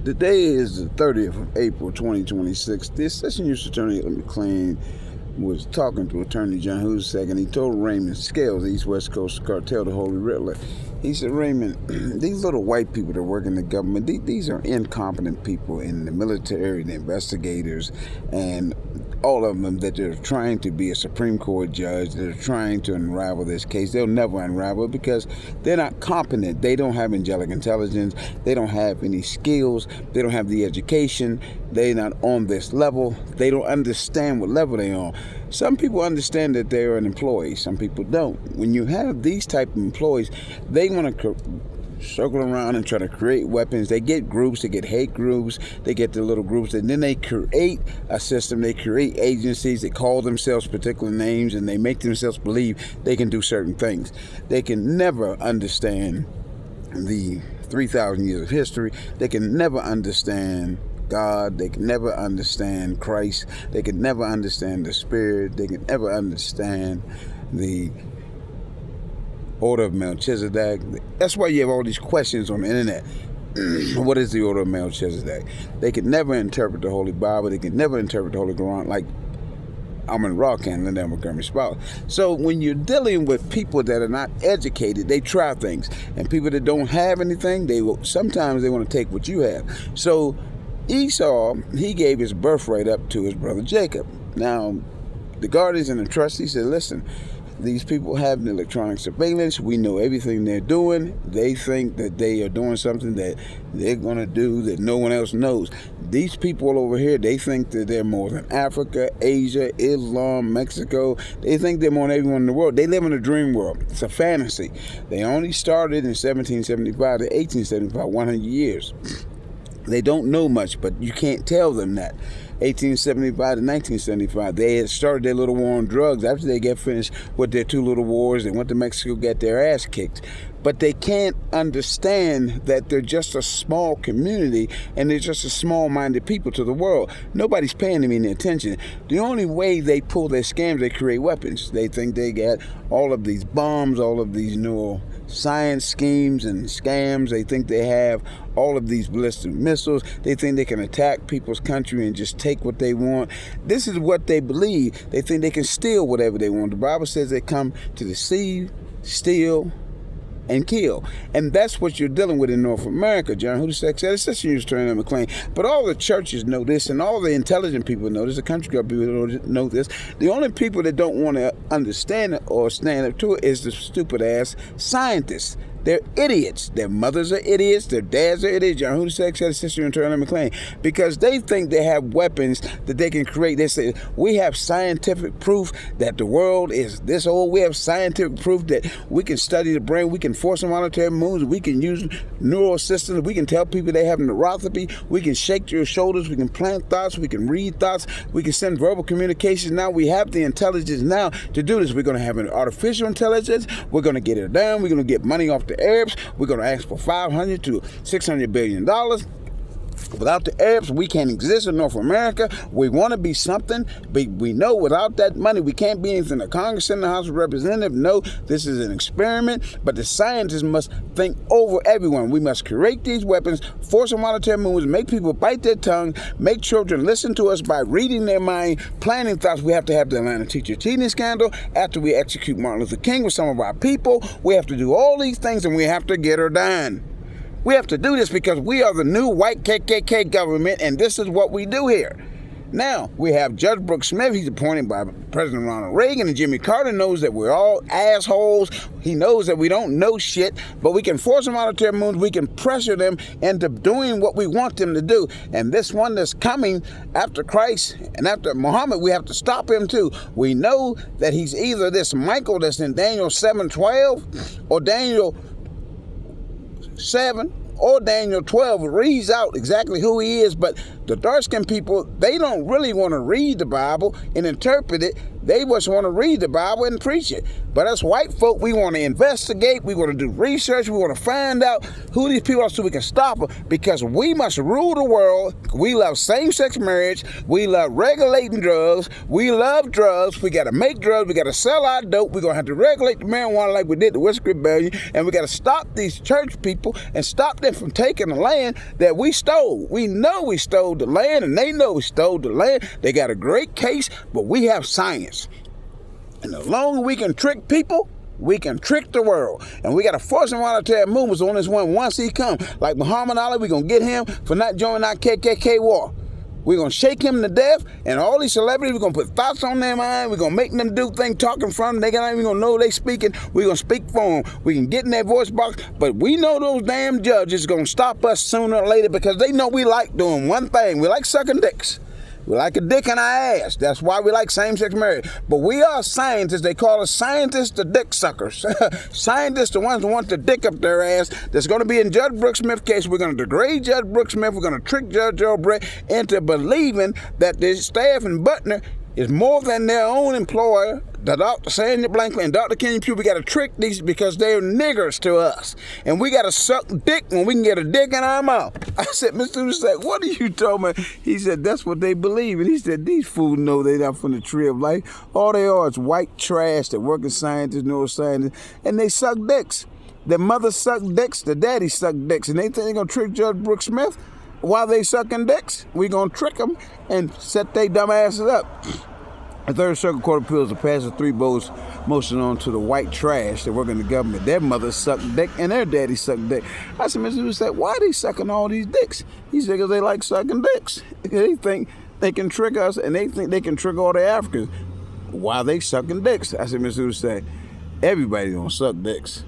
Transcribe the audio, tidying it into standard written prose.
Today is the 30th of April, 2026. The Assistant U.S. Attorney McLean was talking to Attorney John Hussack, and he told Raymond Scales, the East West Coast Cartel, the Holy Riddler. He said, Raymond, these little white people that work in the government, these are incompetent people in the military, the investigators, and all of them that they're trying to be a Supreme Court judge, they're trying to unravel this case. They'll never unravel it because they're not competent. They don't have angelic intelligence. They don't have any skills. They don't have the education. They're not on this level. They don't understand what level they're on. Some people understand that they're an employee. Some people don't. When you have these type of employees, they want to circle around and try to create weapons. They get groups, they get hate groups, they get the little groups, and then they create a system, they create agencies, they call themselves particular names, and they make themselves believe they can do certain things. They can never understand the 3,000 years of history. They can never understand God. They can never understand Christ. They can never understand the Spirit. They can never understand the Order of Melchizedek. That's why you have all these questions on the internet. What is the Order of Melchizedek? They can never interpret the Holy Bible. They can never interpret the Holy Quran like Amun Ra can, Linda L Montgomery spouse. So when you're dealing with people that are not educated, they try things. And people that don't have anything, sometimes they want to take what you have. So Esau, he gave his birthright up to his brother Jacob. Now, the guardians and the trustees said, listen, these people have the electronic surveillance. We know everything they're doing. They think that they are doing something that they're going to do that no one else knows. These people over here, they think that they're more than Africa, Asia, Islam, Mexico. They think they're more than everyone in the world. They live in a dream world. It's a fantasy. They only started in 1775 to 1875, 100 years. They don't know much, but you can't tell them that. 1875 to 1975, they had started their little war on drugs. After they get finished with their two little wars, they went to Mexico, got their ass kicked. But they can't understand that they're just a small community and they're just a small-minded people to the world. Nobody's paying them any attention. The only way they pull their scams, they create weapons. They think they got all of these bombs, all of these new science schemes and scams. They think they have all of these ballistic missiles. They think they can attack people's country and just take what they want. This is what they believe. They think they can steal whatever they want. The Bible says they come to deceive, steal, and kill. And that's what you're dealing with in North America. John Hussack said, Assistant U.S. Attorney McLean. But all the churches know this, and all the intelligent people know this, the country club people know this. The only people that don't want to understand it or stand up to it is the stupid-ass scientists. They're idiots. Their mothers are idiots. Their dads are idiots. John Hussack said, Assistant Attorney McLean, because they think they have weapons that they can create. They say, we have scientific proof that the world is this old. We have scientific proof that we can study the brain. We can force involuntary moves. We can use neural systems. We can tell people they have neuropathy. We can shake your shoulders. We can plant thoughts. We can read thoughts. We can send verbal communications. Now we have the intelligence now to do this. We're going to have an artificial intelligence. We're going to get it done. We're going to get money off the Arabs. We're going to ask for $500 to $600 billion. Without the Arabs, we can't exist in North America. We want to be something, but we know without that money, we can't be anything. The Congress and the House of Representatives know this is an experiment, but the scientists must think over everyone. We must create these weapons, force involuntary moves, make people bite their tongue, make children listen to us by reading their mind, planning thoughts. We have to have the Atlanta teacher cheating scandal. After we execute Martin Luther King with some of our people, we have to do all these things, and we have to get her done. We have to do this because we are the new white KKK government, and this is what we do here. Now, we have Judge Brooks Smith. He's appointed by President Ronald Reagan, and Jimmy Carter knows that we're all assholes. He knows that we don't know shit, but we can force them out of their moves. We can pressure them into doing what we want them to do. And this one that's coming after Christ and after Muhammad, we have to stop him too. We know that he's either this Michael that's in Daniel 7:12 or Daniel 7 or Daniel 12 reads out exactly who he is, but the dark-skinned people, they don't really want to read the Bible and interpret it. They just want to read the Bible and preach it. But us white folk, we want to investigate, we want to do research, we want to find out who these people are so we can stop them, because we must rule the world. We love same-sex marriage, we love regulating drugs, we love drugs, we got to make drugs, we got to sell our dope, we're going to have to regulate the marijuana like we did the Whiskey Rebellion, and we got to stop these church people and stop their them from taking the land that we stole. We know we stole the land, and they know we stole the land. They got a great case, but we have science. And the longer we can trick people, we can trick the world. And we got to force him out of movements on this one once he come. Like Muhammad Ali, we're going to get him for not joining our KKK war. We're going to shake him to death, and all these celebrities, we're going to put thoughts on their mind. We're going to make them do things, talking from them. They're not even going to know they speaking. We're going to speak for them. We can get in their voice box, but we know those damn judges going to stop us sooner or later because they know we like doing one thing. We like sucking dicks. We like a dick in our ass. That's why we like same-sex marriage. But we are scientists. They call us scientists, the dick suckers. Scientists, the ones who want the dick up their ass. That's going to be in Judge Brooks Smith's case. We're going to degrade Judge Brooks Smith. We're going to trick Judge Earl Brett into believing that the staff in Butner is more than their own employer. The Dr. Sandy Blankley and Dr. Kenny Pugh, we got to trick these because they're niggers to us. And we got to suck dick when we can get a dick in our mouth. I said, Mr. Student said, what are you talking about? He said, that's what they believe. And he said, these fools know they're not from the tree of life. All they are is white trash that working scientists, neuroscientists, and they suck dicks. Their mothers suck dicks, their daddy suck dicks. And they think they're going to trick Judge Brooks Smith while they sucking dicks. We're going to trick them and set their dumb asses up. The Third Circuit Court of Appeals will pass a 3 votes motion on to the white trash that work in the government. Their mothers suck dick and their daddy suck dick. I said, Mr. Lewis said, why are they sucking all these dicks? He said, because they like sucking dicks. They think they can trick us, and they think they can trick all the Africans. Why are they sucking dicks? I said, Mr. Lewis said, everybody gonna suck dicks.